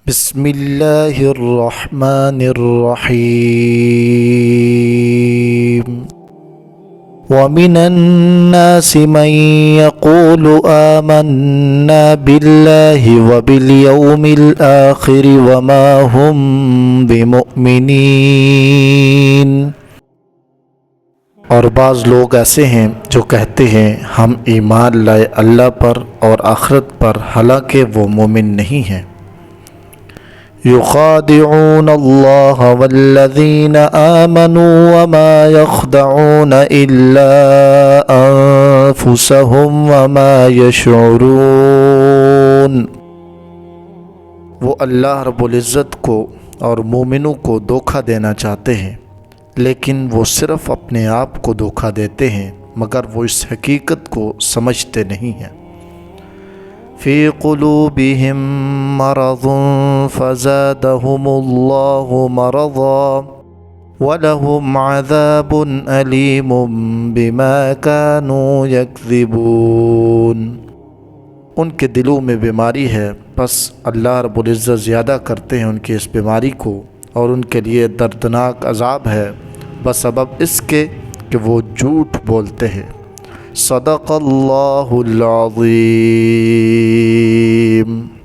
بسم اللہ الرحمن الرحیم وَمِنَ النَّاسِ مَن يَقُولُ آمَنَّا بِاللَّهِ وَبِالْيَوْمِ الْآخِرِ وَمَا هُمْ بِمُؤْمِنِينَ۔ اور بعض لوگ ایسے ہیں جو کہتے ہیں ہم ایمان لائے اللہ پر اور آخرت پر، حالانکہ وہ مومن نہیں ہیں۔ يخادعون اللہ والذین آمنوا وما يخدعون الا انفسهم وما يشعرون۔ وہ اللہ رب العزت کو اور مومنوں کو دھوکہ دینا چاہتے ہیں، لیکن وہ صرف اپنے آپ کو دھوکہ دیتے ہیں، مگر وہ اس حقیقت کو سمجھتے نہیں ہیں۔ فی قلوبہم مرض فزادہم اللہ مرضا ولہم عذاب علیم بما کانوا یکذبون۔ ان کے دلوں میں بیماری ہے، پس اللہ رب العزت زیادہ کرتے ہیں ان کی اس بیماری کو، اور ان کے لیے دردناک عذاب ہے بسبب اس کے کہ وہ جھوٹ بولتے ہیں۔ صدق اللہ العظیم۔